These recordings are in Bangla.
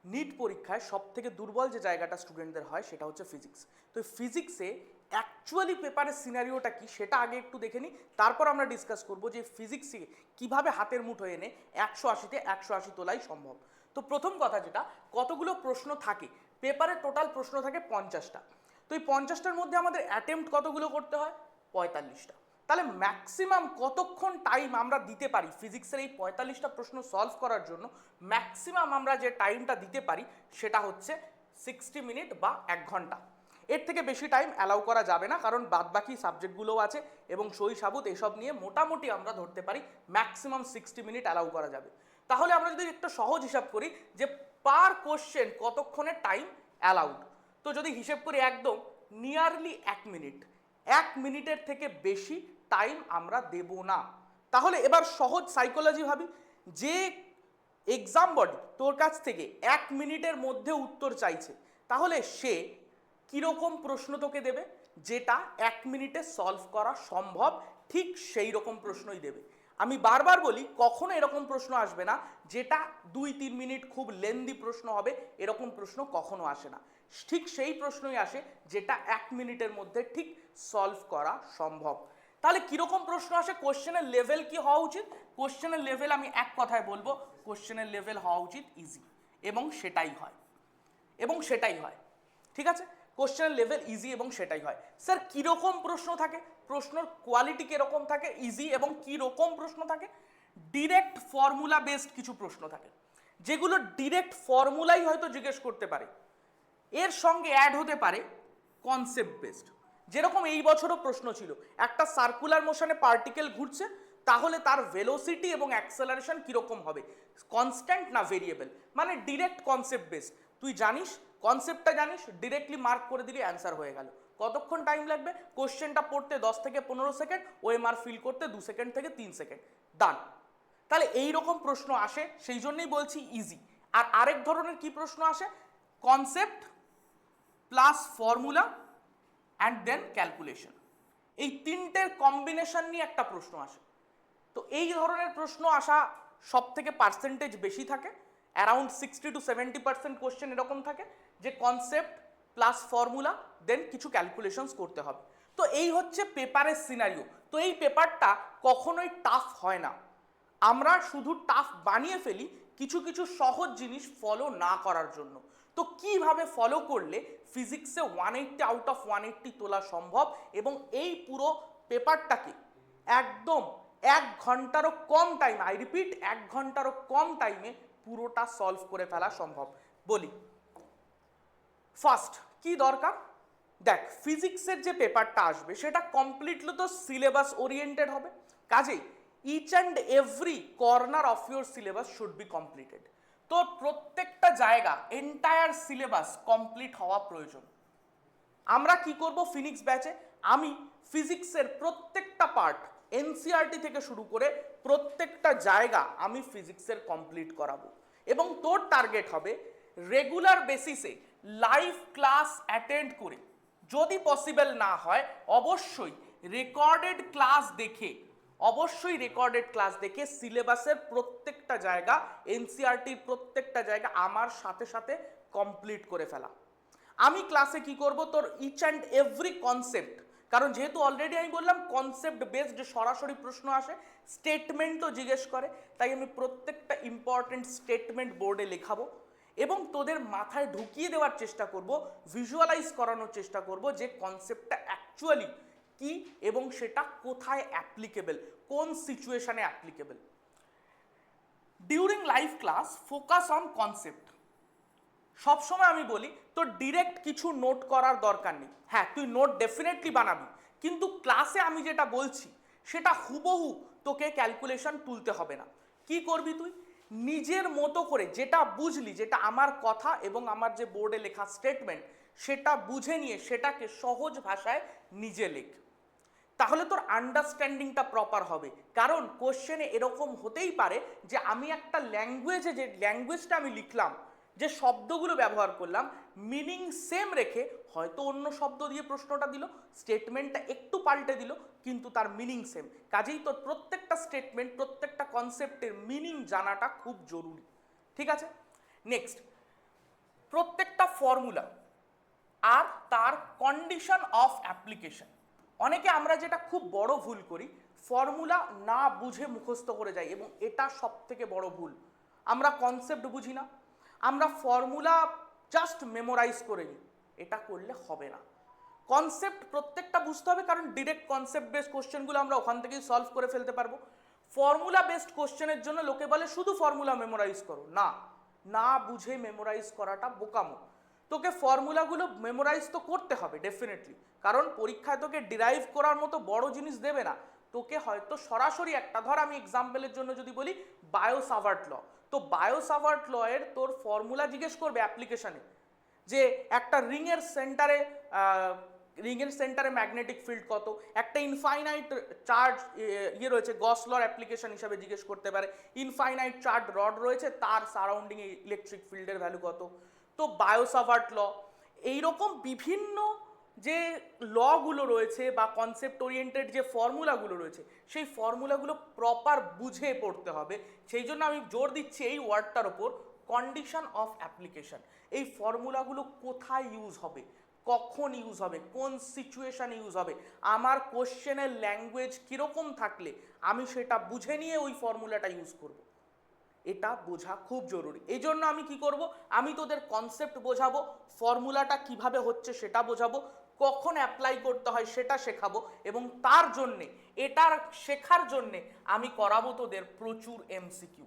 নিট পরীক্ষায় সব থেকে দুর্বল যে জায়গাটা স্টুডেন্টদের হয় সেটা হচ্ছে ফিজিক্স। তো ফিজিক্সে অ্যাকচুয়ালি পেপারের সিনারিওটা কি সেটা আগে একটু দেখে নিই, তারপর আমরা ডিসকাস করবো যে ফিজিক্সে কিভাবে হাতের মুঠোয় এনে 180তে 180 তোলাই সম্ভব। তো প্রথম কথা যেটা, কতগুলো প্রশ্ন থাকে পেপারে, টোটাল প্রশ্ন থাকে 50টা। তো এই 50টার মধ্যে আমাদের অ্যাটেম্প্ট কতগুলো করতে হয়? 45টা। তাহলে ম্যাক্সিমাম কতক্ষণ টাইম আমরা দিতে পারি ফিজিক্সের এই 45টা প্রশ্ন সলভ করার জন্য? ম্যাক্সিমাম আমরা যে টাইমটা দিতে পারি সেটা হচ্ছে 60 মিনিট বা 1 ঘন্টা। এর থেকে বেশি টাইম অ্যালাউ করা যাবে না, কারণ বাদবাকি সাবজেক্টগুলোও আছে এবং সই সাবুত এসব নিয়ে মোটামুটি আমরা ধরতে পারি ম্যাক্সিমাম 60 মিনিট অ্যালাউ করা যাবে। তাহলে আমরা যদি একটা সহজ হিসাব করি যে পার কোশ্চেন কতক্ষণের টাইম অ্যালাউড, তো যদি হিসেব করি একদম নিয়ারলি 1 মিনিট, 1 মিনিটের থেকে বেশি টাইম আমরা দেব না। তাহলে এবার সহজ সাইকোলজি ভাবি, যে এক্সাম বডি তোর কাছ থেকে 1 মিনিটের মধ্যে উত্তর চাইছে, তাহলে সে কীরকম প্রশ্ন তোকে দেবে? যেটা 1 মিনিটে সলভ করা সম্ভব, ঠিক সেই রকম প্রশ্নই দেবে। আমি বারবার বলি, কখনো এরকম প্রশ্ন আসবে না যেটা 2-3 মিনিট খুব লেন্দি প্রশ্ন হবে, এরকম প্রশ্ন কখনো আসে না। ঠিক সেই প্রশ্নই আসে যেটা 1 মিনিটের মধ্যে ঠিক সলভ করা সম্ভব। তাহলে কীরকম প্রশ্ন আসে? কোশ্চেনের লেভেল কি হওয়া উচিত? কোশ্চেনের লেভেল আমি এক কথায় বলবো, কোশ্চেনের লেভেল হওয়া উচিত ইজি, এবং সেটাই হয়, এবং সেটাই হয়। ঠিক আছে, কোশ্চেনের লেভেল ইজি এবং সেটাই হয়। স্যার কীরকম প্রশ্ন থাকে? প্রশ্নর কোয়ালিটি কীরকম থাকে? ইজি এবং কীরকম প্রশ্ন থাকে? ডিরেক্ট ফর্মুলা বেসড কিছু প্রশ্ন থাকে, যেগুলো ডিরেক্ট ফর্মুলাই হয়তো জিজ্ঞেস করতে পারে, এর সঙ্গে অ্যাড হতে পারে কনসেপ্ট বেসড। যেরকম এই বছরও প্রশ্ন ছিল, একটা সার্কুলার মোশনে পার্টিকেল ঘুরছে, তাহলে তার ভেলোসিটি এবং অ্যাক্সেলারেশন কীরকম হবে? কনস্ট্যান্ট না ভেরিয়েবল? মানে ডিরেক্ট কনসেপ্ট বেসড। তুই জানিস, কনসেপ্টটা জানিস, ডিরেক্টলি মার্ক করে দিবি, অ্যান্সার হয়ে গেল। কতক্ষণ টাইম লাগবে? কোশ্চেনটা পড়তে 10 থেকে 15 সেকেন্ড, ওএমআর ফিল করতে 2 সেকেন্ড থেকে 3 সেকেন্ড, ডান। তাহলে এই রকম প্রশ্ন আসে, সেই জন্যই বলছি ইজি। আর আরেক ধরনের কি প্রশ্ন আসে? Concept plus formula and then calculation, এই তিনটের কম্বিনেশন নিয়ে একটা প্রশ্ন আসে। তো এই ধরনের প্রশ্ন আসা সব থেকে পার্সেন্টেজ বেশি থাকে, অ্যারাউন্ড 60-70% কোশ্চেন এরকম থাকে যে কনসেপ্ট প্লাস ফর্মুলা দেন কিছু ক্যালকুলেশনস করতে হবে। তো এই হচ্ছে পেপারের সিনারিও। তো এই পেপারটা কখনোই টাফ হয় না, আমরা শুধু টাফ বানিয়ে ফেলি কিছু কিছু সহজ জিনিস ফলো না করার জন্য। তো কিভাবে ফলো করলে ফিজিক্সে 180 আউট অফ 180 তোলা সম্ভব এবং এই পুরো পেপারটাকে একদম 1 ঘন্টারও কম টাইম, আই রিপিট 1 ঘন্টারও কম টাইমে পুরোটা সলভ করে ফেলা সম্ভব, বলি। ফার্স্ট কি দরকার? দেখ, ফিজিক্সের যে পেপারটা আসবে সেটা কমপ্লিটলি তো সিলেবাস ওরিয়েন্টেড হবে, কাজেই each and every corner of your syllabus should be completed. তো প্রত্যেকটা জায়গা, এন্টায়ার সিলেবাস কমপ্লিট হওয়া প্রয়োজন। আমরা কি করব ফিনিক্স ব্যাচে? আমি ফিজিক্সের প্রত্যেকটা পার্ট, এনসিআরটি থেকে শুরু করে প্রত্যেকটা জায়গা আমি ফিজিক্সের কমপ্লিট করাবো। এবং তোর টার্গেট হবে রেগুলার বেসিসে লাইভ ক্লাস অ্যাটেন্ড করে, যদি পসিবল না হয় অবশ্যই রেকর্ডেড ক্লাস দেখে, অবশ্যই রেকর্ডেড ক্লাস দেখে সিলেবাসের প্রত্যেকটা জায়গা, এনসিআরটির প্রত্যেকটা জায়গা আমার সাথে সাথে কমপ্লিট করে ফেলা। আমি ক্লাসে কি করব, তোর ইচ অ্যান্ড এভরি কনসেপ্ট, কারণ যেহেতু অলরেডি আমি বললাম কনসেপ্ট বেসড সরাসরি প্রশ্ন আসে, স্টেটমেন্টও জিজ্ঞেস করে, তাই আমি প্রত্যেকটা ইম্পর্টেন্ট স্টেটমেন্ট বোর্ডে লেখাবো এবং তোদের মাথায় ঢুকিয়ে দেওয়ার চেষ্টা করব, ভিজুয়ালাইজ করানোর চেষ্টা করব যে কনসেপ্টটা অ্যাকচুয়ালি কি এবং সেটা কোথায় অ্যাপ্লিকেবল, কোন সিচুয়েশনে applicable. During live class focus on concept. সবসময় আমি বলি তোর ডিরেক্ট কিছু নোট করার দরকার নেই। হ্যাঁ, তুই নোট ডেফিনেটলি বানাবি, কিন্তু ক্লাসে আমি যেটা বলছি সেটা হুবহু তোকে ক্যালকুলেশন তুলতে হবে না। কি করবি তুই? নিজের মতো করে যেটা বুঝলি, যেটা আমার কথা এবং আমার যে বোর্ডে লেখা স্টেটমেন্ট, সেটা বুঝে নিয়ে সেটাকে সহজ ভাষায় নিজে লেখ, তাহলে তোর আন্ডারস্ট্যান্ডিংটা প্রপার হবে। কারণ কোশ্চেনে এরকম হতেই পারে যে আমি একটা ল্যাঙ্গুয়েজে, যে ল্যাঙ্গুয়েজটা আমি লিখলাম, যে শব্দগুলো ব্যবহার করলাম, মিনিং সেম রেখে হয়তো অন্য শব্দ দিয়ে প্রশ্নটা দিল, স্টেটমেন্টটা একটু পাল্টে দিল, কিন্তু তার মিনিং সেম। কাজেই তোর প্রত্যেকটা স্টেটমেন্ট, প্রত্যেকটা কনসেপ্টের মিনিং জানাটা খুব জরুরি। ঠিক আছে, নেক্সট, প্রত্যেকটা ফর্মুলা আর তার কন্ডিশন অফ অ্যাপ্লিকেশন। অনেকে আমরা যেটা খুব বড় ভুল করি, ফর্মুলা না বুঝে মুখস্থ করে যাই, এবং এটা সব থেকে বড় ভুল। আমরা কনসেপ্ট বুঝি না, আমরা ফর্মুলা জাস্ট মেমোরাইজ করে নিই, এটা করলে হবে না। কনসেপ্ট প্রত্যেকটা বুঝতে হবে, কারণ ডিরেক্ট কনসেপ্ট বেসড কোশ্চেনগুলো আমরা ওখান থেকেই সলভ করে ফেলতে পারবো। ফর্মুলা বেসড কোশ্চেনের জন্য লোকে বলে শুধু ফর্মুলা মেমোরাইজ করো, না, না বুঝে মেমোরাইজ করাটা বোকামো। তোকে ফর্মুলাগুলো মেমোরাইজ তো করতে হবে ডেফিনেটলি, কারণ পরীক্ষায় তোকে ডিরাইভ করার মতো বড় জিনিস দেবে না, তোকে হয়তো সরাসরি একটা, ধর আমি এক্সাম্পলের জন্য যদি বলি বায়ো-সাভার্ট ল, তো বায়ো-সাভার্ট ল এর তোর ফর্মুলা জিজ্ঞেস করবে অ্যাপ্লিকেশনে, যে একটা রিংয়ের সেন্টারে ম্যাগনেটিক ফিল্ড কত, একটা ইনফাইনাইট চার্জ রয়েছে, গস লর অ্যাপ্লিকেশন হিসাবে জিজ্ঞেস করতে পারে, ইনফাইনাইট চার্জ রড রয়েছে, তার সারাউন্ডিং ইলেকট্রিক ফিল্ডের ভ্যালু কত। তো বায়ো-সাভার্ট ল, এইরকম বিভিন্ন যে লগুলো রয়েছে বা কনসেপ্ট ওরিয়েন্টেড যে ফর্মুলাগুলো রয়েছে, সেই ফর্মুলাগুলো প্রপার বুঝে পড়তে হবে। সেই জন্য আমি জোর দিচ্ছি এই ওয়ার্ডটার ওপর, কন্ডিশন অফ অ্যাপ্লিকেশন। এই ফর্মুলাগুলো কোথায় ইউজ হবে, কখন ইউজ হবে, কোন সিচুয়েশানে ইউজ হবে, আমার কোশ্চেনের ল্যাঙ্গুয়েজ কীরকম থাকলে আমি সেটা বুঝে নিয়ে ওই ফর্মুলাটা ইউজ করব, এটা বোঝা খুব জরুরি। এই জন্য আমি কি করব, আমি তোদের কনসেপ্ট বোঝাবো, ফর্মুলাটা কিভাবে হচ্ছে সেটা বোঝাবো, কখন অ্যাপ্লাই করতে হয় সেটা শেখাবো, এবং তার জন্যে, এটার শেখার জন্যে আমি করাবো তোদের প্রচুর এমসিকিউ,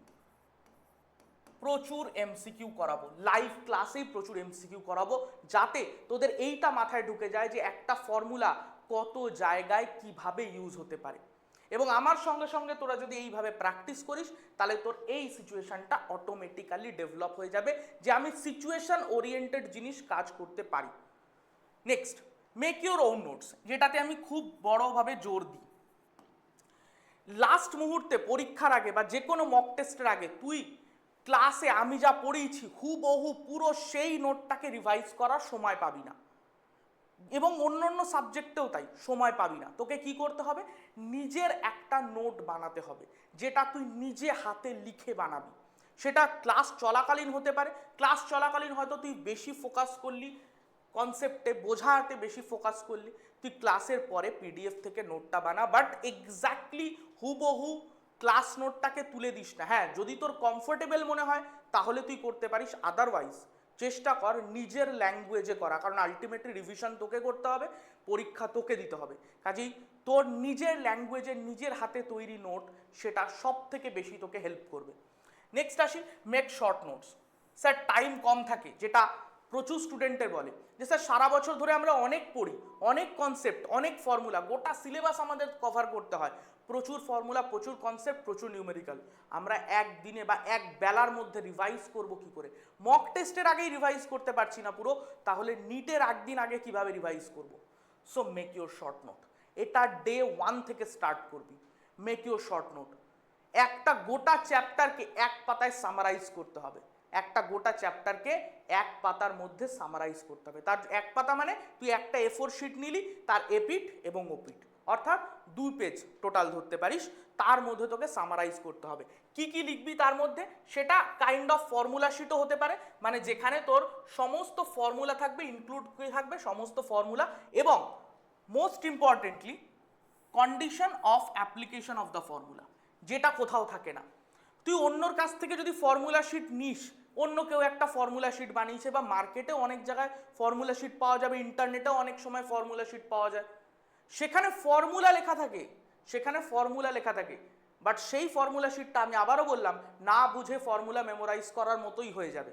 প্রচুর এমসিকিউ করাবো, লাইভ ক্লাসেই প্রচুর এমসিকিউ করাবো, যাতে তোদের এইটা মাথায় ঢুকে যায় যে একটা ফর্মুলা কত জায়গায় কিভাবে ইউজ হতে পারে। এবং আমার সঙ্গে সঙ্গে তোরা যদি এইভাবে প্র্যাকটিস করিস, তাহলে তোর এই সিচুয়েশনটা অটোমেটিক্যালি ডেভেলপ হয়ে যাবে, যে আমি সিচুয়েশন ওরিয়েন্টেড জিনিস কাজ করতে পারি। Next, make your own notes, যেটাতে আমি খুব বড়ভাবে জোর দিই। লাস্ট মুহূর্তে পরীক্ষার আগে বা যে কোনো মক টেস্টের আগে তুই ক্লাসে আমি যা পড়িয়েছি হুবহু পুরো সেই নোটটাকে রিভাইজ করার সময় পাবি না, এবং অন্য সাবজেক্টেও তাই সময় পাবি না। তোকে কি করতে হবে, নিজের একটা নোট বানাতে হবে, যেটা তুই নিজে হাতে লিখে বানাবি। সেটা ক্লাস চলাকালীন হতে পারে, ক্লাস চলাকালীন হয়তো তুই বেশি ফোকাস করলি কনসেপ্টে, বোঝাতে বেশি ফোকাস করলি, তুই ক্লাসের পরে পিডিএফ থেকে নোটটা বানা, বাট এক্স্যাক্টলি হুবহু ক্লাস নোটটাকে তুলে দিস না। হ্যাঁ, যদি তোর কমফোর্টেবল মনে হয় তাহলে তুই করতে পারিস, আদারওয়াইজ চেষ্টা কর নিজের ল্যাঙ্গুয়েজে করা, কারণ আলটিমেটলি রিভিশন তোকে করতে হবে, পরীক্ষা তোকে দিতে হবে। কাজেই তোর নিজের ল্যাঙ্গুয়েজে নিজের হাতে তৈরি নোট, সেটা সব থেকে বেশি তোকে হেল্প করবে। নেক্সট আসি, make short notes. Sir time কম থাকে, যেটা প্রচুর স্টুডেন্টের বলে যে স্যার সারা বছর ধরে আমরা অনেক পড়ি, অনেক কনসেপ্ট, অনেক ফর্মুলা, গোটা সিলেবাস আমাদের কভার করতে হয়, প্রচুর ফর্মুলা, প্রচুর কনসেপ্ট, প্রচুর নিউমেরিক্যাল, আমরা একদিনে বা এক বেলার মধ্যে রিভাইজ করব কি করে? মক টেস্টের আগেই রিভাইজ করতে পারছি না পুরো, তাহলে নিটের একদিন আগে কিভাবে রিভাইজ করব? So make your short note, এটা ডে 1 থেকে স্টার্ট করবি। মেক ইউর শর্ট নোট, একটা গোটা চ্যাপ্টারকে এক পাতায় সামারাইজ করতে হবে, একটা গোটা চ্যাপ্টারকে এক পাতার মধ্যে সামারাইজ করতে হবে। তার এক পাতা মানে তুই একটা A4 শিট নিলি, তার এপিঠ এবং ওপিঠ, অর্থাৎ 2 পেজ টোটাল ধরতে পারিস, তার মধ্যে তোকে সামারাইজ করতে হবে। কি কি লিখবি তার মধ্যে, সেটা কাইন্ড অফ ফর্মুলা শিটও হতে পারে, মানে যেখানে তোর সমস্ত ফর্মুলা থাকবে, ইনক্লুড থাকবে সমস্ত ফর্মুলা, এবং most importantly condition of application of the formula, যেটা কোথাও থাকে না। তুই অন্যর কাছ থেকে যদি ফর্মুলা শিট নিস, অন্য কেউ একটা ফর্মুলা শিট বানিয়েছে, বা মার্কেটেও অনেক জায়গায় ফর্মুলা শিট পাওয়া যাবে, ইন্টারনেটেও অনেক সময় ফর্মুলা শিট পাওয়া যায়, সেখানে ফর্মুলা লেখা থাকে, সেখানে ফর্মুলা লেখা থাকে, বাট সেই ফর্মুলা শিটটা আমি আবারও বললাম না বুঝে ফর্মুলা মেমোরাইজ করার মতোই হয়ে যাবে।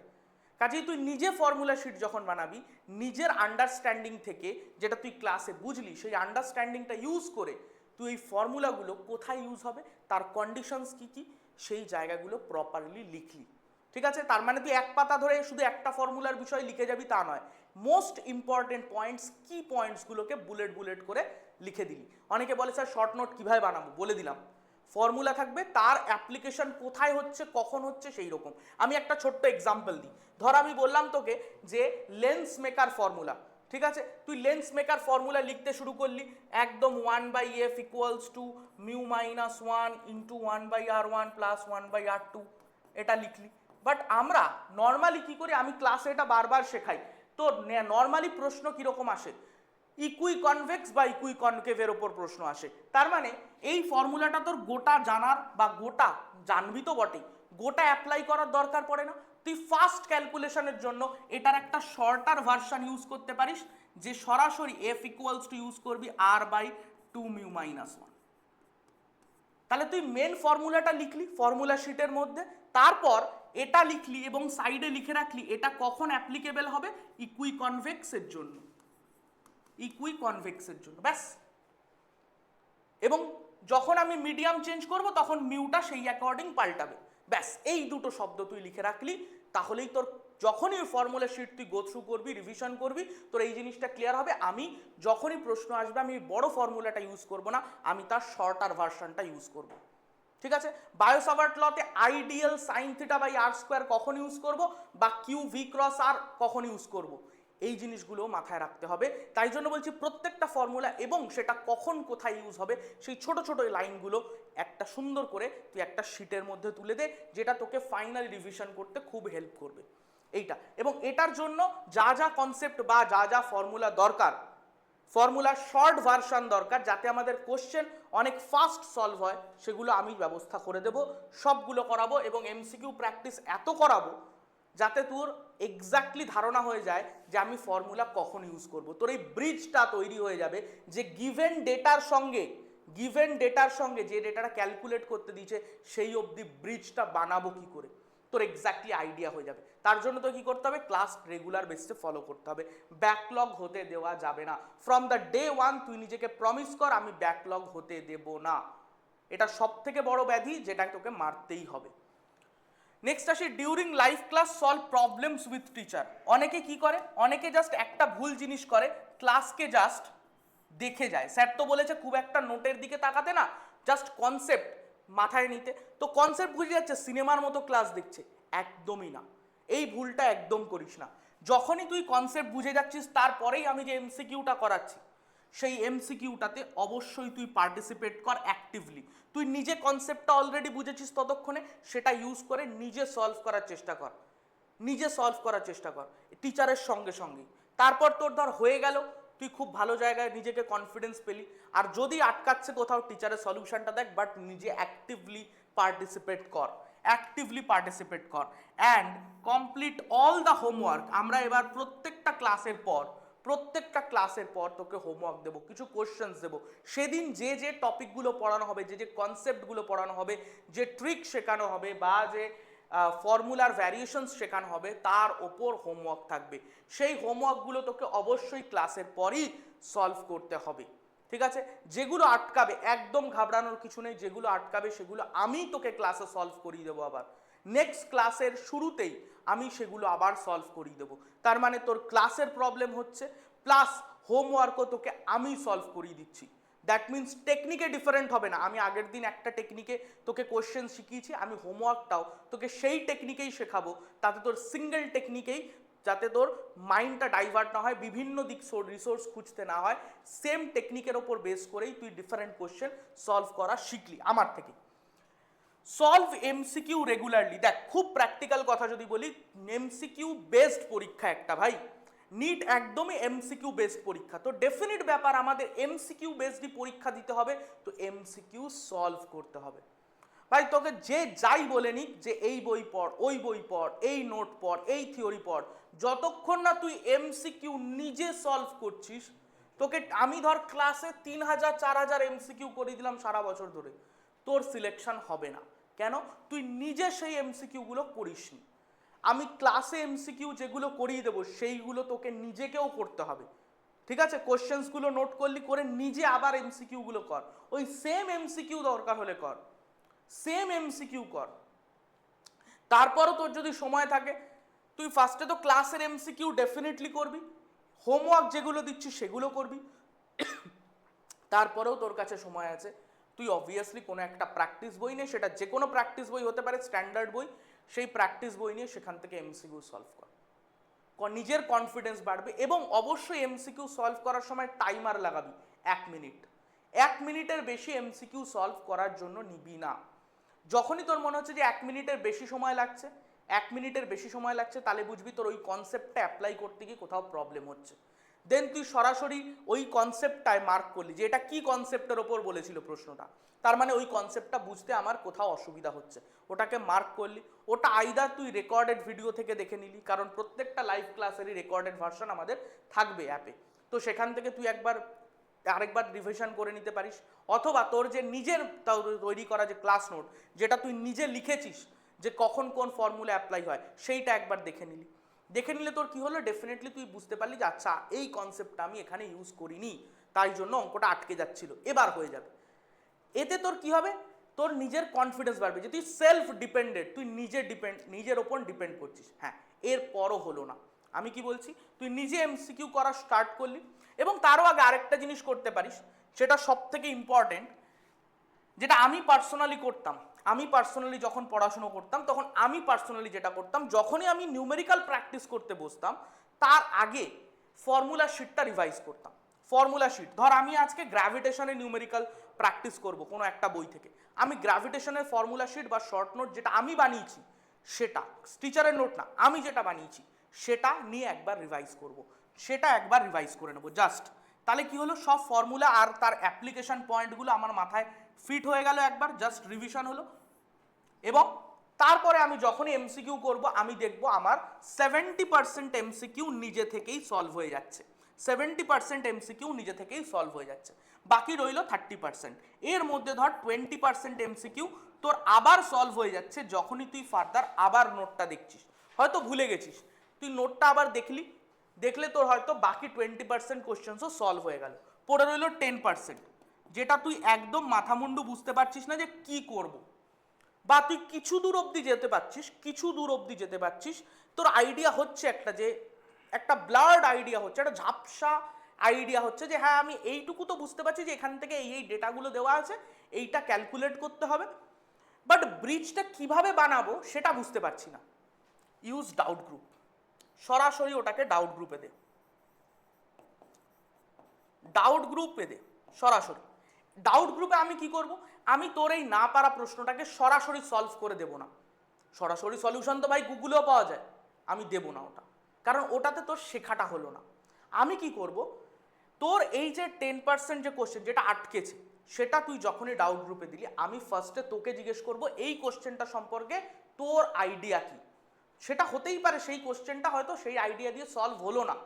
কাজেই তুই নিজে ফর্মুলা শিট যখন বানাবি, নিজের আন্ডারস্ট্যান্ডিং থেকে, যেটা তুই ক্লাসে বুঝলি, সেই আন্ডারস্ট্যান্ডিংটা ইউজ করে তুই এই ফর্মুলাগুলো কোথায় ইউজ হবে, তার কন্ডিশনস কী কী, সেই জায়গাগুলো প্রপারলি লিখলি। ঠিক আছে, তার মানে তুই এক পাতা ধরে শুধু একটা ফর্মুলার বিষয় লিখে যাবি তা নয়, মোস্ট ইম্পর্টেন্ট পয়েন্টস, কি পয়েন্টসগুলোকে বুলেট বুলেট করে লিখে দিলি। অনেকে বলে স্যার শর্ট নোট কীভাবে বানাবো, বলে দিলাম, ফর্মুলা থাকবে, তার অ্যাপ্লিকেশন কোথায় হচ্ছে, কখন হচ্ছে, সেই রকম। আমি একটা ছোট্ট এক্সাম্পল দিই, ধর আমি বললাম তোকে যে লেন্স মেকার ফর্মুলা, ঠিক আছে, তুই লেন্স মেকার ফর্মুলা লিখতে শুরু করলি, একদম 1/f = μ - 1 × 1/r1 + 1/r2, এটা লিখলি। বাট আমরা নর্মালি কি করি, আমি ক্লাসে এটা বারবার শেখাই, তো নর্মালি প্রশ্ন কিরকম আসে, ইকুই কনভেক্স বা ইকুই কনকেভের ওপর প্রশ্ন আসে। তার মানে এই ফর্মুলাটা তোর গোটা জানার বা গোটা জানবি তো বটেই, গোটা অ্যাপ্লাই করার দরকার পড়ে না। তুই ফাস্ট ক্যালকুলেশনের জন্য এটার একটা শর্টার ভার্সন ইউজ করতে পারিস, যে সরাসরি এফ ইকুয়ালস টু ইউজ করবি আর বাই 2μ-1। তাহলে তুই মেন ফর্মুলাটা লিখলি ফর্মুলা শিটের মধ্যে, তারপর এটা লিখলি এবং সাইডে লিখে রাখলি এটা কখন অ্যাপ্লিকেবল হবে, ইকুই কনভেক্সের জন্য, ইকুই কনভেক্সের জন্য, ব্যাস। এবং যখন আমি মিডিয়াম চেঞ্জ করব তখন মিউটা সেই অ্যাকর্ডিং পাল্টাবে, ব্যাস। এই দুটো শব্দ তুই লিখে রাখলি, তাহলেই তোর যখনই ফর্মুলা শিট তুই গো থ্রু করবি, রিভিশন করবি, তোর এই জিনিসটা ক্লিয়ার হবে। আমি যখনই প্রশ্ন আসবে আমি বড় ফর্মুলাটা ইউজ করব না, আমি তার শর্টার ভার্সনটা ইউজ করব, ঠিক আছে। বায়োসাভার্ট লতে ideal sine theta by r square কখন ইউজ করব, বা কিউ ভি ক্রস আর কখন ইউজ করব, এই জিনিসগুলো মাথায় রাখতে হবে। তাই জন্য বলছি প্রত্যেকটা ফর্মুলা এবং সেটা কখন কোথায় ইউজ হবে সেই ছোট ছোট লাইনগুলো একটা সুন্দর করে তুই একটা শিটের মধ্যে তুলে দে, যেটা তোকে ফাইনাল রিভিশন করতে খুব হেল্প করবে এইটা। এবং এটার জন্য যা যা কনসেপ্ট বা যা যা ফর্মুলা দরকার, ফর্মুলার শর্ট ভার্সন দরকার, যাতে আমাদের কোশ্চেন অনেক ফাস্ট সলভ হয়, সেগুলো আমি ব্যবস্থা করে দেব, সবগুলো করাবো। এবং এমসিকিউ প্র্যাকটিস এত করাবো যাতে তোর এক্স্যাক্টলি ধারণা হয়ে যায় যে আমি ফর্মুলা কখন ইউজ করব। তোর এই ব্রিজটা তৈরি হয়ে যাবে যে গিভেন ডেটার সঙ্গে যে ডেটাটা ক্যালকুলেট করতে দিয়েছে সেই অবধি ব্রিজটা বানাবো কি করে, তোর এক্স্যাক্টলি আইডিয়া হয়ে যাবে। তার জন্য তো কি করতে হবে, ক্লাস রেগুলার বেসিসে ফলো করতে হবে, ব্যাকলগ হতে দেওয়া যাবে না। ফ্রম দ্য ডে ওয়ান তুই নিজেকে প্রমিস কর আমি ব্যাকলগ হতে দেব না, এটা সব থেকে বড় ব্যাধি যেটা তোকে মারতেই হবে। নেক্সট আসি during live class solve problems with teacher. অনেকে কি করে, অনেকে জাস্ট একটা ভুল জিনিস করে, ক্লাসকে জাস্ট দেখে যায়। স্যার তো বলেছে খুব একটা নোটের দিকে তাকাতে না, জাস্ট কনসেপ্ট মাথায় নিতে, তো কনসেপ্ট বুঝে যাচ্ছে, সিনেমার মতো ক্লাস দেখছে। একদমই না, এই ভুলটা একদম করিস না। যখনই তুই কনসেপ্ট বুঝে যাচ্ছিস তারপরেই আমি যে এমসিকিউটা করাচ্ছি সেই এমসিকিউটাতে অবশ্যই তুই পার্টিসিপেট কর অ্যাক্টিভলি। তুই নিজে কনসেপ্টটা অলরেডি বুঝেছিস ততক্ষণে সেটা ইউজ করে নিজে সলভ করার চেষ্টা কর টিচারের সঙ্গে সঙ্গে। তারপর তোর ধর হয়ে গেল, তুই খুব ভালো জায়গায় নিজেকে কনফিডেন্স পেলি। আর যদি আটকাচ্ছে কোথাও টিচারের সলিউশনটা দেখ, বাট নিজে অ্যাক্টিভলি পার্টিসিপেট কর and complete all the homework. আমরা এবার প্রত্যেকটা ক্লাসের পর তোকে হোমওয়ার্ক দেবো, কিছু কোশ্চেন্স দেবো। সেদিন যে যে টপিকগুলো পড়ানো হবে, যে যে কনসেপ্টগুলো পড়ানো হবে, যে ট্রিক শেখানো হবে বা যে ফর্মুলার ভ্যারিয়েশনস শেখানো হবে, তার ওপর হোমওয়ার্ক থাকবে। সেই হোমওয়ার্কগুলো তোকে অবশ্যই ক্লাসের পরই সলভ করতে হবে, ঠিক আছে। যেগুলো আটকাবে, একদম ঘাবড়ানোর কিছু নেই, যেগুলো আটকাবে সেগুলো আমি তোকে ক্লাসে সলভ করিয়ে দেবো, আবার নেক্সট ক্লাসের শুরুতেই আমি সেগুলো আবার সলভ করিয়ে দেবো। তার মানে তোর ক্লাসের প্রবলেম হচ্ছে প্লাস হোমওয়ার্কও তোকে আমি সলভ করিয়ে দিচ্ছি। দ্যাট মিনস টেকনিকে ডিফারেন্ট হবে না। আমি আগের দিন একটা টেকনিকে তোকে কোশ্চেন শিখিয়েছি, আমি হোমওয়ার্কটাও তোকে সেই টেকনিকেই শেখাবো, তাতে তোর সিঙ্গেল টেকনিকেই, যাতে তোর মাইন্ডটা ডাইভার্ট না হয়, বিভিন্ন দিক রিসোর্স খুঁজতে না হয়, সেম টেকনিকের ওপর বেস করেই তুই ডিফারেন্ট কোশ্চেন সলভ করা শিখলি আমার থেকে। Solve MCQ regularly. দেখ খুব প্র্যাকটিক্যাল কথা যদি বলি, এমসিকিউ বেসড পরীক্ষা একটা ভাই, নিট একদমই এমসিকিউ বেসড পরীক্ষা। তো ডেফিনিট ব্যাপার আমাদের এমসিকিউ বেসডই পরীক্ষা দিতে হবে, তো এমসিকিউ সলভ করতে হবে। ভাই তোকে যে যাই বলে নিক যে এই বই পড়, ওই বই পড়, এই নোট পড়, এই থিওরি পড়, যতক্ষণ না তুই এমসিকিউ নিজে সলভ করছিস, তোকে আমি ধর ক্লাসে 3000 4000 এমসিকিউ করে দিলাম সারা বছর ধরে, তোর সিলেকশন হবে না। কেন? তুই নিজে সেই এমসিকিউগুলো করিসনি। আমি ক্লাসে এমসিকিউ যেগুলো করিয়ে দেবো সেইগুলো তোকে নিজেকেও করতে হবে, ঠিক আছে। কোশ্চেন্সগুলো নোট করলি, করে নিজে আবার এমসিকিউগুলো কর, ওই সেম এমসিকিউ দরকার হলে কর, তারপরও তোর যদি সময় থাকে তুই ফার্স্টে তো ক্লাসের এমসিকিউ ডেফিনেটলি করবি, হোমওয়ার্ক যেগুলো দিচ্ছি সেগুলো করবি, তারপরেও তোর কাছে সময় আছে, তুই অবভিয়াসলি কোনো একটা প্র্যাকটিস বই নিয়ে, সেটা যে কোনো প্র্যাকটিস বই হতে পারে, স্ট্যান্ডার্ড বই, সেই প্র্যাকটিস বই নিয়ে সেখান থেকে এমসিকিউ সলভ কর, নিজের কনফিডেন্স বাড়বে। এবং অবশ্যই এমসিকিউ সলভ করার সময় টাইমার লাগাবি 1 মিনিট, 1 মিনিটের বেশি এমসিকিউ সলভ করার জন্য নিবি না। যখনই তোর মনে হচ্ছে যে 1 মিনিটের বেশি সময় লাগছে, 1 মিনিটের বেশি সময় লাগছে, তাহলে বুঝবি তোর ওই কনসেপ্টটা অ্যাপ্লাই করতে গিয়ে কোথাও প্রবলেম হচ্ছে। দেন তুই সরাসরি ওই কনসেপ্টটায় মার্ক করলি যে এটা কি কনসেপ্টের ওপর বলেছিল প্রশ্নটা, তার মানে ওই কনসেপ্টটা বুঝতে আমার কোথাও অসুবিধা হচ্ছে, ওটাকে মার্ক করলি। ওটা আইদার তুই রেকর্ডেড ভিডিও থেকে দেখে নিলি, কারণ প্রত্যেকটা লাইভ ক্লাসেরই রেকর্ডেড ভার্সন আমাদের থাকবে অ্যাপে, তো সেখান থেকে তুই আরেকবার রিভিশন করে নিতে পারিস। অথবা তোর যে নিজের তৈরি করা যে ক্লাস নোট, যেটা তুই নিজে লিখেছিস যে কখন কোন ফর্মুলা অ্যাপ্লাই হয়, সেইটা একবার দেখে নিলে তোর কি হলো, ডেফিনেটলি তুই বুঝতে পারলি যে আচ্ছা এই কনসেপ্টটা আমি এখানে ইউজ করিনি, তাই জন্য অঙ্কটা আটকে যাচ্ছিল, এবার হয়ে যাবে। এতে তোর কি হবে, তোর নিজের কনফিডেন্স বাড়বে যে তুই সেলফ ডিপেন্ডেন্ট, তুই নিজের ওপর ডিপেন্ড করছিস। হ্যাঁ, এরপরও হলো না, আমি কি বলছি, তুই নিজে এমসিকিউ করা স্টার্ট করলি। এবং তারও আগে আরেকটা জিনিস করতে পারিস, সেটা সব থেকে ইম্পর্টেন্ট, যেটা আমি পার্সোনালি যখন পড়াশুনো করতাম, তখন আমি পার্সোনালি যেটা করতাম, যখনই আমি নিউমেরিক্যাল প্র্যাকটিস করতে বসতাম, তার আগে ফর্মুলা শিটটা রিভাইজ করতাম। ফর্মুলা শিট, ধর আমি আজকে গ্র্যাভিটেশনের নিউমেরিক্যাল প্র্যাকটিস করব কোনো একটা বই থেকে, আমি গ্র্যাভিটেশনের ফর্মুলা শিট বা শর্ট নোট যেটা আমি বানিয়েছি, সেটা টিচারের নোট না, আমি যেটা বানিয়েছি সেটা নিয়ে একবার রিভাইজ করব, সেটা একবার রিভাইজ করে নেবো জাস্ট। তাহলে কি হলো, সব ফর্মুলা আর তার অ্যাপ্লিকেশন পয়েন্টগুলো আমার মাথায় ফিট হয়ে গেল, একবার জাস্ট রিভিশন হলো। এবং তারপরে আমি যখনই এমসিকিউ করব, আমি দেখব আমার 70% এমসিকিউ নিজে থেকেই সলভ হয়ে যাচ্ছে, 70% এমসিকিউ নিজে থেকেই সলভ হয়ে যাচ্ছে, বাকি রইল 30%। এর মধ্যে ধর 20% এমসিকিউ তোর আবার সলভ হয়ে যাচ্ছে যখনই তুই ফার্দার আবার নোটটা দেখছিস, হয়তো ভুলে গেছিস, তুই নোটটা আবার দেখলে তোর হয়তো বাকি 20% কোশ্চেন্সও সলভ হয়ে গেল, পড়ে রইল 10%, যেটা তুই একদম মাথামুন্ডু বুঝতে পারছিস না যে কি করব, বা তুই কিছু দূর অবধি যেতে পারছিস, তোর আইডিয়া হচ্ছে একটা ব্লার্ড আইডিয়া হচ্ছে, একটা ঝাপসা আইডিয়া হচ্ছে যে হ্যাঁ আমি এইটুকু তো বুঝতে পারছি যে এখান থেকে এই ডেটাগুলো দেওয়া আছে, এইটা ক্যালকুলেট করতে হবে, বাট ব্রিজটা কিভাবে বানাবো সেটা বুঝতে পারছি না। ইউজ ডাউট গ্রুপ, সরাসরি ওটাকে ডাউট গ্রুপে দে, সরাসরি ডাউট গ্রুপে আমি কি করব, আমি তোর এই না পারা প্রশ্নটাকে সরাসরি সলভ করে দেব না, সরাসরি সলিউশন তো ভাই গুগলেও পাওয়া যায়, আমি দেব না ওটা, কারণ ওটাতে তোর শেখাটা হলো না। আমি কি করব, তোর এই যে 10% যে কোশ্চেন যেটা আটকেছে, সেটা তুই যখনই ডাউট গ্রুপে দিলি, আমি ফার্স্টে তোকে জিজ্ঞেস করব এই কোশ্চেনটা সম্পর্কে তোর আইডিয়া কি। সেটা হতেই পারে সেই কোশ্চেনটা হয়তো সেই আইডিয়া দিয়ে সলভ হলো না,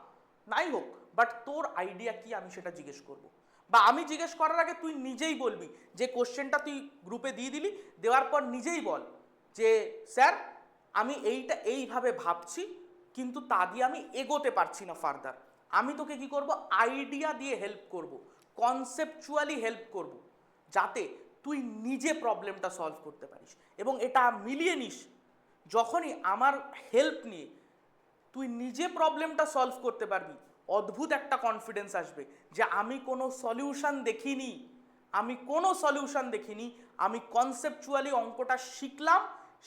নাই হোক, বাট তোর আইডিয়া কি আমি সেটা জিজ্ঞেস করব। বা আমি জিজ্ঞেস করার আগে তুই নিজেই বলবি, যে কোশ্চেনটা তুই গ্রুপে দিয়ে দিলি, দেওয়ার পর নিজেই বল যে স্যার আমি এইভাবে ভাবছি, কিন্তু তা দিয়ে আমি এগোতে পারছি না ফার্দার। আমি তোকে কি করব, আইডিয়া দিয়ে হেল্প করব, কনসেপচুয়ালি হেল্প করব, যাতে তুই নিজে প্রবলেমটা সলভ করতে পারিস। এবং এটা মিলিয়ে নিস, যখনই আমার হেল্প নিয়ে তুই নিজে প্রবলেমটা সলভ করতে পারবি, অদ্ভুত একটা কনফিডেন্স আসবে যে আমি কোনো সলিউশন দেখিনি, আমি কনসেপচুয়ালি অঙ্কটা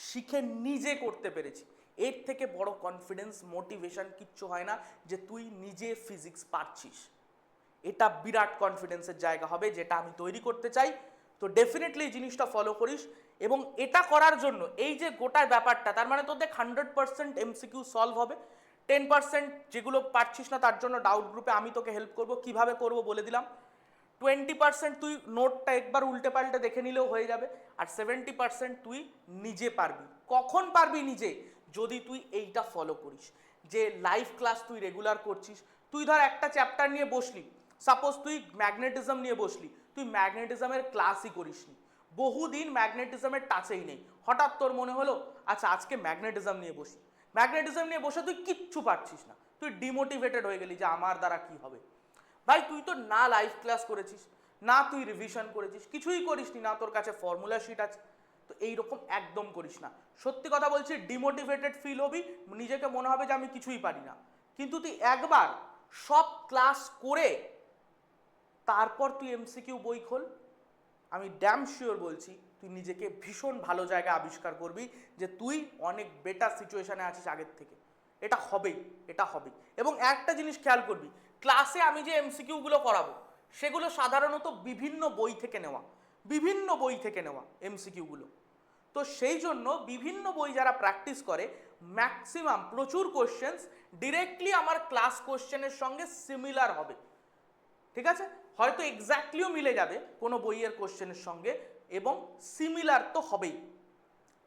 শিখে নিজে করতে পেরেছি। এর থেকে বড় কনফিডেন্স, মোটিভেশন কিচ্ছু হয় না, যে তুই নিজে ফিজিক্স পারছিস। এটা বিরাট কনফিডেন্সের জায়গা হবে, যেটা আমি তৈরি করতে চাই। তো ডেফিনেটলি এই জিনিসটা ফলো করিস, এবং এটা করার জন্য এই যে গোটা ব্যাপারটা, তার মানে তোদের 100% এমসিকিউ সলভ হবে, 10% যেগুলো পারছিস না তার জন্য ডাউট গ্রুপে আমি তোকে হেল্প করব, কিভাবে করব বলে দিলাম। 20% তুই নোটটা একবার উল্টে পাল্টে দেখে নিলেও হয়ে যাবে, আর 70% তুই নিজে পারবি। কখন পারবি নিজে, যদি তুই এইটা ফলো করিস, যে লাইভ ক্লাস তুই রেগুলার করছিস। তুই ধর একটা চ্যাপ্টার নিয়ে বসলি, সাপোজ তুই ম্যাগনেটিজম নিয়ে বসলি, তুই ম্যাগনেটিজমের ক্লাসই করিসনি, বহুদিন ম্যাগনেটিজমের টাচেই নেই, হঠাৎ তোর মনে হলো আচ্ছা আজকে ম্যাগনেটিজম নিয়ে বসে তুই কিচ্ছু পারছিস না, তুই ডিমোটিভেটেড হয়ে গেলি যে আমার দ্বারা কি হবে। ভাই তুই তো না লাইভ ক্লাস করেছিস, না তুই রিভিশন করেছিস, কিছুই করিসনি, না তোর কাছে ফর্মুলা শিট আছে, তো এইরকম একদম করিস না। সত্যি কথা বলছি, ডিমোটিভেটেড ফিল হবি, নিজেকে মনে হবে যে আমি কিছুই পারি না, কিন্তু তুই একবার সব ক্লাস করে তারপর তুই এমসিকিউ বই খোল, আমি ড্যাম শিওর বলছি তুই নিজেকে ভীষণ ভালো জায়গায় আবিষ্কার করবি, যে তুই অনেক বেটার সিচুয়েশনে আছিস আগের থেকে। এটা হবেই। এবং একটা জিনিস খেয়াল করবি, ক্লাসে আমি যে এমসিকিউগুলো করাবো, সেগুলো সাধারণত বিভিন্ন বই থেকে নেওয়া এমসিকিউগুলো। তো তো সেই জন্য বিভিন্ন বই যারা প্র্যাকটিস করে ম্যাক্সিমাম প্রচুর কোশ্চেন্স ডিরেক্টলি আমার ক্লাস কোশ্চেনের সঙ্গে সিমিলার হবে, ঠিক আছে, হয়তো এক্স্যাক্টলিও মিলে যাবে কোনো বইয়ের কোশ্চেনের সঙ্গে, এবং সিমিলার তো হবেই।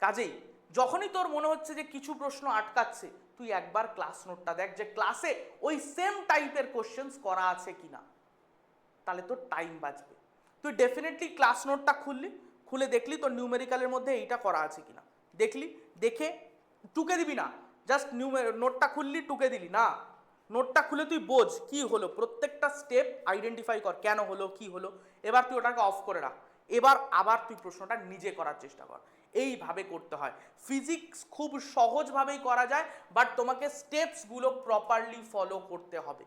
কাজেই যখনই তোর মনে হচ্ছে যে কিছু প্রশ্ন আটকাচ্ছে, তুই একবার ক্লাস নোটটা দেখ যে ক্লাসে ওই সেম টাইপের কোশ্চেন্স করা আছে কিনা, তাহলে তোর টাইম বাঁচবে। তুই ডেফিনেটলি ক্লাস নোটটা খুলে দেখলি তোর নিউমেরিক্যালের মধ্যে এইটা করা আছে কিনা, দেখলি, দেখে টুকে দিবি না, জাস্ট নোটটা খুললি টুকে দিলি না, নোটটা খুলে তুই বোঝ কি হলো, প্রত্যেকটা স্টেপ আইডেন্টিফাই কর কেন হলো কি হলো, এবার তুই ওটাকে অফ করে রাখ, এবার আবার তুই প্রশ্নটা নিজে করার চেষ্টা কর। এইভাবে করতে হয়। ফিজিক্স খুব সহজভাবেই করা যায়, বাট তোমাকে স্টেপসগুলো প্রপারলি ফলো করতে হবে।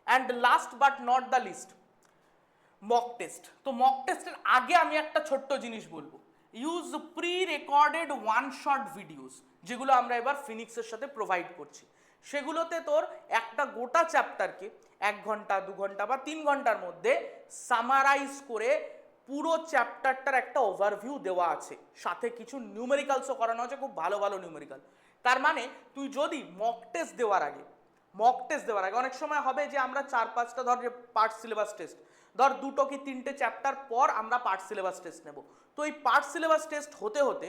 And last but not the least, mock test. তো মক টেস্টের আগে আমি একটা ছোট্ট জিনিস বলবো, use pre recorded one shot videos, যেগুলো আমরা এবার ফিনিক্সের সাথে প্রোভাইড করছি। সেগুলোতে তোর একটা গোটা চ্যাপ্টারকে 1 ঘন্টা 2 ঘন্টা বা 3 ঘন্টার মধ্যে সামারাইজ করে পুরো চ্যাপ্টারটার একটা ওভারভিউ দেওয়া আছে, সাথে কিছু নিউমেরিক্যালসও করানো আছে, খুব ভালো ভালো নিউমেরিক্যাল। তার মানে তুই যদি মক টেস্ট দেওয়ার আগে অনেক সময় হবে যে আমরা 4-5টা ধর যে পার্ট সিলেবাস টেস্ট, ধর 2 কি 3টে চ্যাপ্টার পর আমরা পার্ট সিলেবাস টেস্ট নেব। তো এই পার্ট সিলেবাস টেস্ট হতে হতে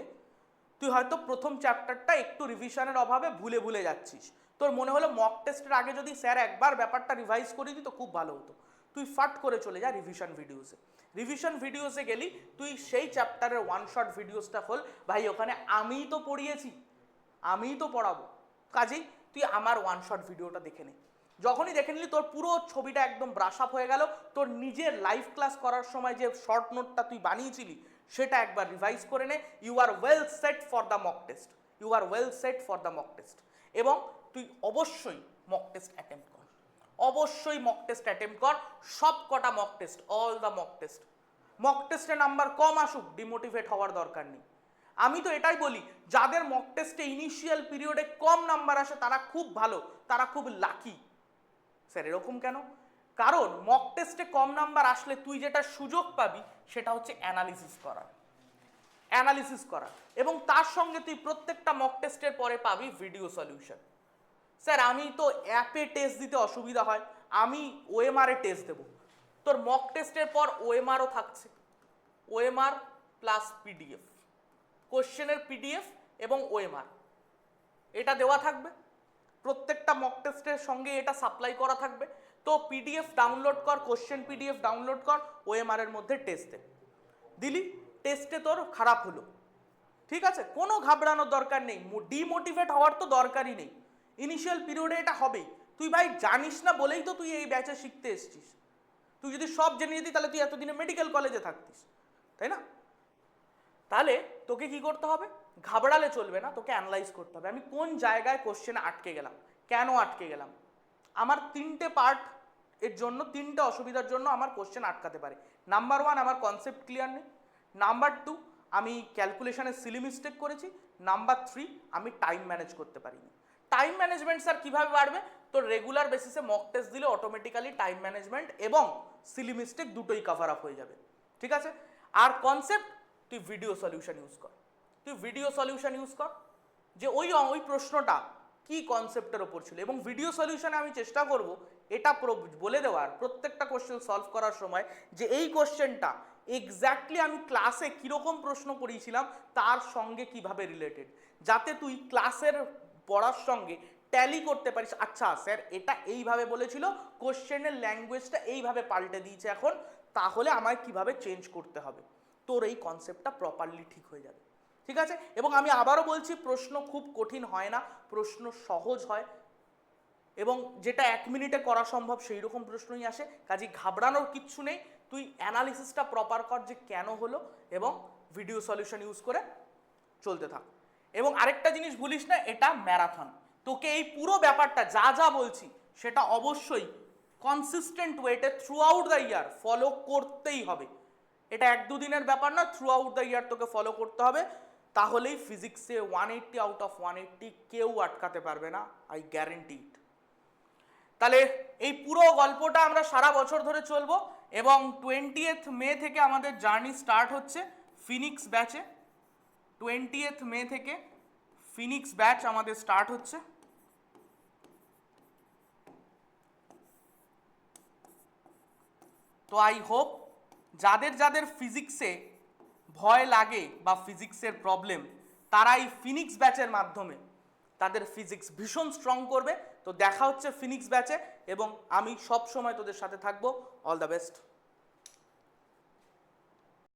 তুই হয়তো প্রথম চ্যাপ্টারটা একটু রিভিশনের অভাবে ভুলে যাচ্ছিস, তোর মনে হলো মক টেস্টের আগে যদি স্যার একবার ব্যাপারটা রিভাইজ করে দিত খুব ভালো হতো, তুই ফাট করে চলে যা রিভিশন ভিডিওসে গেলি, তুই সেই চ্যাপ্টারের ওয়ান শট ভিডিওসটা খোল, ভাই ওখানে আমিই তো পড়িয়েছি, আমিই তো পড়াবো, কাজেই তুই আমার ওয়ান শট ভিডিওটা দেখে নে। যখনই দেখে নিলি তোর পুরো ছবিটা একদম ব্রাশ আপ হয়ে গেল, তোর নিজের লাইভ ক্লাস করার সময় যে শর্ট নোটটা তুই বানিয়েছিলি সেটা একবার রিভাইজ করে নে, you are well set for the mock test. এবং তুই অবশ্যই মক টেস্ট অ্যাটেম্প্ট কর, সব কটা mock test, all the mock টেস্টে নাম্বার কম আসুক, ডিমোটিভেট হওয়ার দরকার নেই। আমি তো এটাই বলি, যাদের মক টেস্টে ইনিশিয়াল পিরিয়ডে কম নাম্বার আসে তারা খুব ভালো, তারা খুব লাকি। স্যার এরকম কেন? কারণ মক টেস্টে কম নাম্বার আসলে তুই যেটা সুযোগ পাবি সেটা হচ্ছে অ্যানালিসিস করা, এবং তার সঙ্গে তুই প্রত্যেকটা মক টেস্টের পরে পাবি ভিডিও সলিউশন। স্যার আমি তো অ্যাপে টেস্ট দিতে অসুবিধা হয়, আমি ওএমআর এ টেস্ট দেবো, তোর মক টেস্টের পর ওএমআরও থাকছে, ওএমআর প্লাস পিডিএফ, কোশ্চেনের পিডিএফ এবং ওএমআর এটা দেওয়া থাকবে, প্রত্যেকটা মক টেস্টের সঙ্গে এটা সাপ্লাই করা থাকবে। তো পিডিএফ ডাউনলোড কর, কোশ্চেন পিডিএফ ডাউনলোড কর, ওএমআর এর মধ্যে টেস্ট দিলি, টেস্টে তোর খারাপ হলো, ঠিক আছে, কোনো ঘাবড়ানোর দরকার নেই, ডিমোটিভেট হওয়ার তো দরকারই নেই, ইনিশিয়াল পিরিয়ডে এটা হবেই। তুই ভাই জানিস না বলেই তো তুই এই ব্যাচে শিখতে এসছিস, তুই যদি সব জেনে যেতি তাহলে তুই এতদিনে মেডিকেল কলেজে থাকতিস, তাই না? তাহলে তোকে কি করতে হবে? ঘাবড়ালে চলবে না, তোকে অ্যানালাইজ করতে হবে আমি কোন জায়গায় কোশ্চেনে আটকে গেলাম, কেন আটকে গেলাম। আমার 3টে পার্ট এর জন্য, 3টে অসুবিধার জন্য আমার কোশ্চেন আটকাতে পারে। নাম্বার 1, আমার কনসেপ্ট ক্লিয়ার নেই। নাম্বার 2, আমি ক্যালকুলেশনে সিলি মিস্টেক করেছি। নাম্বার 3, আমি টাইম ম্যানেজ করতে পারিনি। টাইম ম্যানেজমেন্ট স্যার কীভাবে বাড়বে? তোর রেগুলার বেসিসে মক টেস্ট দিলে অটোমেটিক্যালি টাইম ম্যানেজমেন্ট এবং সিলি মিস্টেক দুটোই কভার আপ হয়ে যাবে, ঠিক আছে। আর কনসেপ্ট, তুই ভিডিও সলিউশন ইউজ কর, যে ওই প্রশ্নটা কি কনসেপ্টের ওপর ছিল, এবং ভিডিও সলিউশনে আমি চেষ্টা করব এটা বলে দেওয়ার প্রত্যেকটা কোশ্চেন সলভ করার সময় যে এই কোশ্চেনটা এক্স্যাক্টলি আমি ক্লাসে কীরকম প্রশ্ন করিয়েছিলাম তার সঙ্গে কিভাবে রিলেটেড, যাতে তুই ক্লাসের পড়ার সঙ্গে ট্যালি করতে পারিস। আচ্ছা স্যার এটা এইভাবে বলেছিল, কোশ্চেনের ল্যাঙ্গুয়েজটা এইভাবে পাল্টে দিয়েছে এখন, তাহলে আমায় কিভাবে চেঞ্জ করতে হবে, তোর এই কনসেপ্টটা প্রপারলি ঠিক হয়ে যাবে, ঠিক আছে। এবং আমি আবারও বলছি, প্রশ্ন খুব কঠিন হয় না, প্রশ্ন সহজ হয়, এবং যেটা 1 মিনিটে করা সম্ভব সেই রকম প্রশ্নই আসে, কাজে ঘাবড়ানোর কিচ্ছু নেই। তুই অ্যানালিসিসটা প্রপার কর যে কেন হলো, এবং ভিডিও সলিউশন ইউজ করে চলতে থাক। এবং আরেকটা জিনিস ভুলিস না, এটা ম্যারাথন, তোকে এই পুরো ব্যাপারটা যা বলছি সেটা অবশ্যই কনসিস্টেন্ট ওয়েতে through out the year follow করতেই হবে। এটা 1-2 দিনের ব্যাপার না, থ্রু আউট দ্য ইয়ার তোকে ফলো করতে হবে, তাহলেই ফিজিক্সে 180 আউট অফ 180 কেউ আটকাতে পারবে না, আই গ্যারেন্টি ইট। তাহলে এই পুরো গল্পটা আমরা সারা বছর ধরে চলবো, এবং 20th মে থেকে আমাদের জার্নি স্টার্ট হচ্ছে ফিনিক্স ব্যাচে। 20th মে থেকে ফিনিক্স ব্যাচ আমাদের স্টার্ট হচ্ছে। তো আই হোপ যাদের যাদের ফিজিক্সে ভয় লাগে বা ফিজিক্সের প্রবলেম, তারা এই ফিনিক্স ব্যাচের মাধ্যমে তাদের ফিজিক্স ভীষণ স্ট্রং করবে। তো দেখা হচ্ছে ফিনিক্স ব্যাচে, এবং আমি সব সময় তোদের সাথে থাকবো। All the best.